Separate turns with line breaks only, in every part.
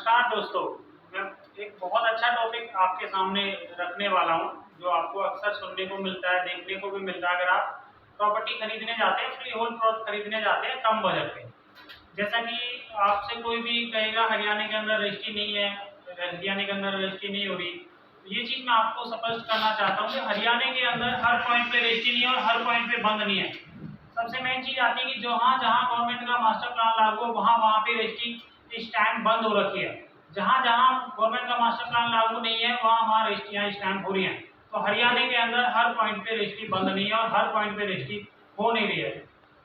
नमस्कार दोस्तों। मैं एक बहुत अच्छा टॉपिक आपके सामने रखने वाला हूं, जो आपको अक्सर सुनने को मिलता है, देखने को भी मिलता है। अगर आप प्रॉपर्टी खरीदने जाते हैं, फ्री होल्ड प्लॉट खरीदने जाते हैं कम बजट पे, जैसा कि आपसे कोई भी कहेगा हरियाणा के अंदर रजिस्ट्री नहीं है, हरियाणा के अंदर रजिस्ट्री नहीं हो रही, तो ये चीज़ मैं आपको स्पष्ट करना चाहता हूँ कि हरियाणा के अंदर हर पॉइंट पे रजिस्ट्री नहीं है और हर पॉइंट पे बंद नहीं है। सबसे मेन चीज़ आती है कि जहाँ जहाँ गवर्नमेंट का मास्टर प्लान लागू हो, वहाँ वहाँ पे रजिस्ट्री इस टाइम बंद हो रखी है। जहाँ जहाँ गवर्नमेंट का मास्टर प्लान लागू नहीं है, वहाँ वहाँ रजिस्ट्रियाँ स्टैम्प हो रही हैं। तो हरियाणा के अंदर हर पॉइंट पे रजिस्ट्री बंद नहीं है और हर पॉइंट पे रजिस्ट्री हो नहीं रही है।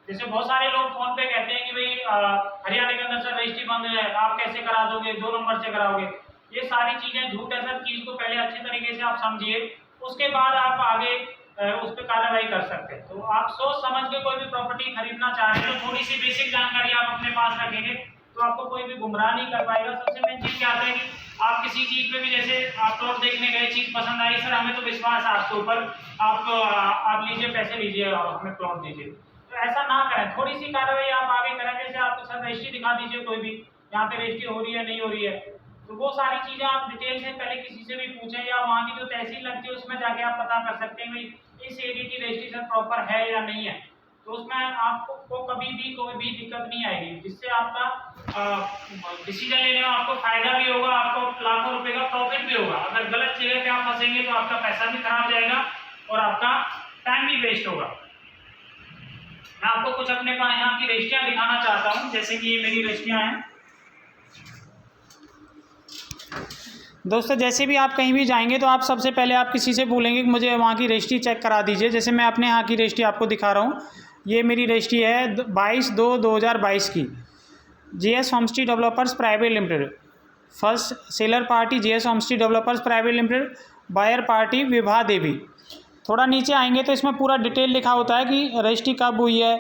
जैसे बहुत सारे लोग फोन पे कहते हैं कि भाई हरियाणा के अंदर सर रजिस्ट्री बंद है, आप कैसे करा दोगे, 2 नंबर से कराओगे। ये सारी चीज़ें झूठ है सर। चीज़ को पहले अच्छे तरीके से आप समझिए, उसके बाद आप आगे उस पर कार्रवाई कर सकते हैं। तो आप सोच समझ के कोई भी प्रॉपर्टी खरीदना चाह रहे हैं तो थोड़ी सी बेसिक जानकारी आप अपने पास रखेंगे तो आपको कोई भी गुमराह नहीं कर पाएगा। सबसे मेन चीज़ क्या आता है कि आप किसी चीज़ पे भी, जैसे आप प्लॉट देखने गए, चीज़ पसंद आई, सर हमें तो विश्वास है आपके ऊपर, आप लीजिए, पैसे लीजिए और हमें प्लॉट दीजिए। तो ऐसा ना करें, थोड़ी सी कार्रवाई आप आगे करें। जैसे आपको सर रजिस्ट्री दिखा दीजिए, कोई भी यहाँ पे रजिस्ट्री हो रही है नहीं हो रही है, तो वो सारी चीज़ें आप डिटेल से पहले किसी से भी पूछें, या वहाँ की जो तहसील लगती है उसमें जाके आप पता कर सकते हैं भाई इस एरिया की रजिस्ट्रेशन प्रॉपर है या नहीं है। तो उसमें आपको कभी भी कोई भी दिक्कत नहीं आएगी, जिससे आपका डिसीजन लेने में आपको फायदा भी होगा, आपको लाखों रुपए का प्रॉफिट भी होगा। अगर गलत जगह पे आप फंसेंगे तो आपका पैसा भी खराब जाएगा और आपका टाइम भी वेस्ट होगा। मैं आपको कुछ अपने पास यहाँ की रजिस्ट्रियाँ दिखाना चाहता हूँ, जैसे कि ये मेरी रजिस्ट्रियाँ हैं। दोस्तों, जैसे भी आप कहीं भी जाएंगे तो आप सबसे पहले आप किसी से बोलेंगे कि मुझे वहाँ की रजिस्ट्री चेक करा दीजिए। जैसे मैं अपने यहाँ की रजिस्ट्री आपको दिखा रहा हूँ। ये मेरी रजिस्ट्री है 22/2/2022 की, GS homestay developers private limited. First seller party GS homestay developers private limited, buyer party Vibha Devi. थोड़ा नीचे आएंगे तो इसमें पूरा डिटेल लिखा होता है कि रजिस्ट्री कब हुई है,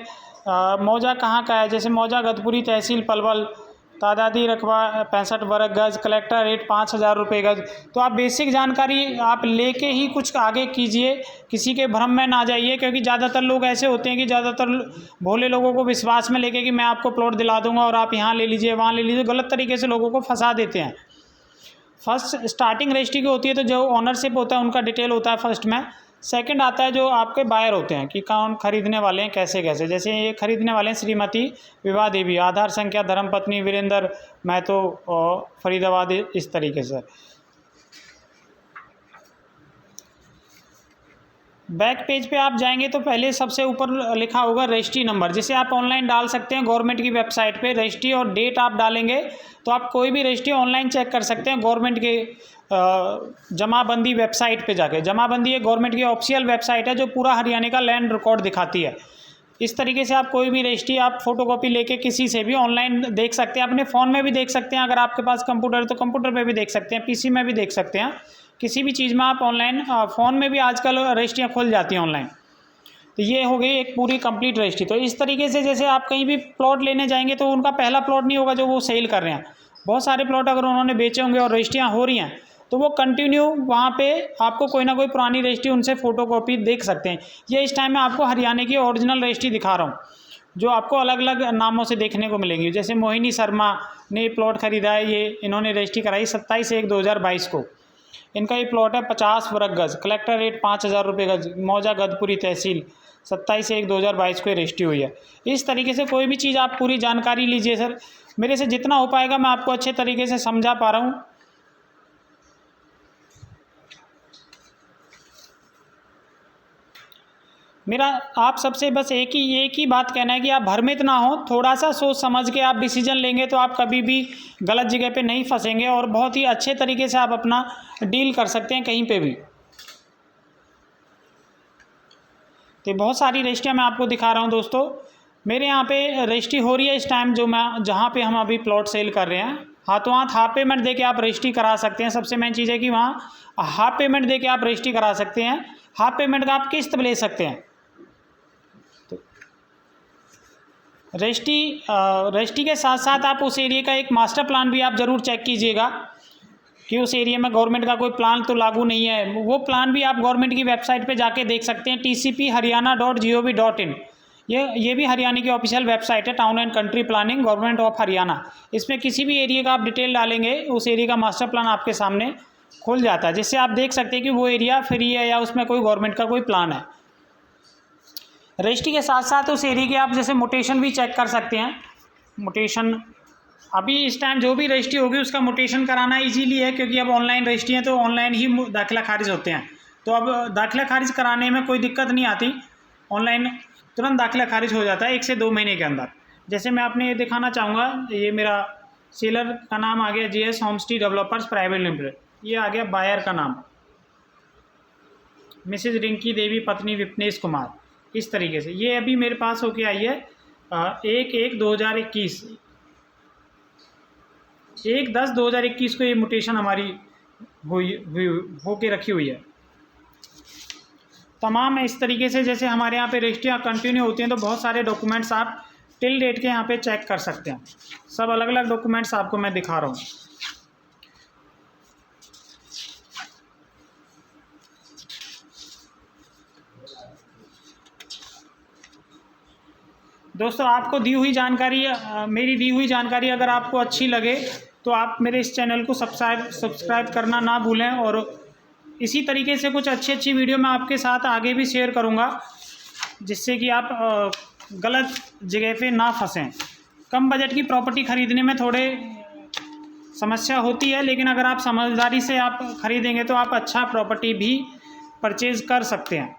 मौजा कहाँ का है। जैसे मौजा गतपुरी तहसील पलवल, तादादी रकबा 65 वर्ग गज, कलेक्टर रेट 5,000 रुपये गज। तो आप बेसिक जानकारी आप लेके ही कुछ आगे कीजिए, किसी के भ्रम में ना जाइए, क्योंकि ज़्यादातर लोग ऐसे होते हैं कि ज़्यादातर भोले लोगों को विश्वास में लेके कि मैं आपको प्लॉट दिला दूंगा और आप यहाँ ले लीजिए वहाँ ले लीजिए, गलत तरीके से लोगों को फंसा देते हैं। फर्स्ट स्टार्टिंग रजिस्ट्री की होती है तो जो ऑनरशिप होता है उनका डिटेल होता है फर्स्ट में। सेकंड आता है जो आपके बायर होते हैं कि कौन खरीदने वाले हैं, कैसे कैसे। जैसे ये खरीदने वाले हैं श्रीमती विभा देवी, आधार संख्या धर्मपत्नी वीरेंद्र महतो और फरीदाबाद, इस तरीके से। बैक पेज पे आप जाएंगे तो पहले सबसे ऊपर लिखा होगा रजिस्ट्री नंबर, जिसे आप ऑनलाइन डाल सकते हैं गवर्नमेंट की वेबसाइट पे। रजिस्ट्री और डेट आप डालेंगे तो आप कोई भी रजिस्ट्री ऑनलाइन चेक कर सकते हैं गवर्नमेंट के जमाबंदी वेबसाइट पे जाके। जमाबंदी एक गवर्नमेंट की ऑफिशियल वेबसाइट है जो पूरा हरियाणा का लैंड रिकॉर्ड दिखाती है। इस तरीके से आप कोई भी रजिस्ट्री आप फोटोकॉपी लेके किसी से भी ऑनलाइन देख सकते हैं, अपने फ़ोन में भी देख सकते हैं। अगर आपके पास कंप्यूटर है तो कंप्यूटर पे भी देख सकते हैं, पीसी में भी देख सकते हैं। किसी भी चीज़ में आप ऑनलाइन, फ़ोन में भी आजकल रजिस्ट्रियाँ खुल जाती हैं ऑनलाइन। तो ये हो गई एक पूरी कंप्लीट रजिस्ट्री। तो इस तरीके से जैसे आप कहीं भी प्लॉट लेने जाएंगे तो उनका पहला प्लॉट नहीं होगा जो वो सेल कर रहे हैं। बहुत सारे प्लॉट अगर उन्होंने बेचे होंगे और रजिस्ट्रियाँ हो रही हैं तो वो कंटिन्यू वहाँ पे आपको कोई ना कोई पुरानी रजिस्ट्री उनसे फ़ोटोकॉपी देख सकते हैं। ये इस टाइम में आपको हरियाणा की ओरिजिनल रजिस्ट्री दिखा रहा हूँ, जो आपको अलग अलग नामों से देखने को मिलेंगी। जैसे मोहिनी शर्मा ने प्लॉट खरीदा है, ये इन्होंने रजिस्ट्री कराई 27/1/2022 को। इनका ये प्लॉट है 50 वर्ग गज, कलेक्टर रेट 5,000 रुपये गज, मौजा गदपुरी तहसील, 27/1/2022 को रजिस्ट्री हुई है। इस तरीके से कोई भी चीज़ आप पूरी जानकारी लीजिए सर। मेरे से जितना हो पाएगा मैं आपको अच्छे तरीके से समझा पा रहा हूँ। मेरा आप सबसे बस एक ही बात कहना है कि आप भ्रमित ना हो, थोड़ा सा सोच समझ के आप डिसीजन लेंगे तो आप कभी भी गलत जगह पे नहीं फंसेंगे और बहुत ही अच्छे तरीके से आप अपना डील कर सकते हैं कहीं पे भी। तो बहुत सारी रजिस्ट्रियाँ मैं आपको दिखा रहा हूँ दोस्तों। मेरे यहाँ पे रजिस्ट्री हो रही है इस टाइम, जहाँ पे हम अभी प्लॉट सेल कर रहे हैं। हाथों हाथ हाफ पेमेंट दे के आप रजिस्ट्री करा सकते हैं। सबसे मेन चीज़ है कि वहाँ हाफ पेमेंट दे के आप रजिस्ट्री करा सकते हैं। हाफ पेमेंट का आप किस्त ले सकते हैं। रजिस्ट्री के साथ साथ आप उस एरिया का एक मास्टर प्लान भी आप ज़रूर चेक कीजिएगा कि उस एरिया में गवर्नमेंट का कोई प्लान तो लागू नहीं है। वो प्लान भी आप गवर्नमेंट की वेबसाइट पे जाके देख सकते हैं, tcp-haryana.gov.in। ये भी हरियाणा की ऑफिशियल वेबसाइट है, town and country planning government of Haryana. इसमें किसी भी एरिया का आप डिटेल डालेंगे, उस एरिया का मास्टर प्लान आपके सामने खुल जाता है, जिससे आप देख सकते हैं कि वो एरिया फ्री है या उसमें कोई गवर्नमेंट का कोई प्लान है। रजिस्ट्री के साथ साथ उस एरिया के आप जैसे मोटेशन भी चेक कर सकते हैं। मोटेशन अभी इस टाइम जो भी रजिस्ट्री होगी उसका मोटेशन कराना इजीली है, क्योंकि अब ऑनलाइन रजिस्ट्री है तो ऑनलाइन ही दाखिला खारिज होते हैं। तो अब दाखिला खारिज कराने में कोई दिक्कत नहीं आती, ऑनलाइन तुरंत दाखिला खारिज हो जाता है 1 से 2 महीने के अंदर। जैसे मैं आपने ये दिखाना चाहूँगा, ये मेरा सेलर का नाम आ गया JS homestay developers private limited, ये आ गया बायर का नाम मिसेज रिंकी देवी पत्नी विपनेश कुमार, इस तरीके से ये अभी मेरे पास होके आई है 1/1/2021, 1/10/2021 को ये म्यूटेशन हमारी होके रखी हुई है। तमाम इस तरीके से जैसे हमारे यहाँ पे रजिस्ट्रियाँ कंटिन्यू होती हैं तो बहुत सारे डॉक्यूमेंट्स आप टिल डेट के यहाँ पे चेक कर सकते हैं। सब अलग अलग डॉक्यूमेंट्स आपको मैं दिखा रहा हूँ। दोस्तों आपको दी हुई जानकारी मेरी दी हुई जानकारी अगर आपको अच्छी लगे तो आप मेरे इस चैनल को सब्सक्राइब करना ना भूलें, और इसी तरीके से कुछ अच्छी वीडियो मैं आपके साथ आगे भी शेयर करूंगा, जिससे कि आप गलत जगह पे ना फंसें। कम बजट की प्रॉपर्टी ख़रीदने में थोड़े समस्या होती है, लेकिन अगर आप समझदारी से आप ख़रीदेंगे तो आप अच्छा प्रॉपर्टी भी परचेज़ कर सकते हैं।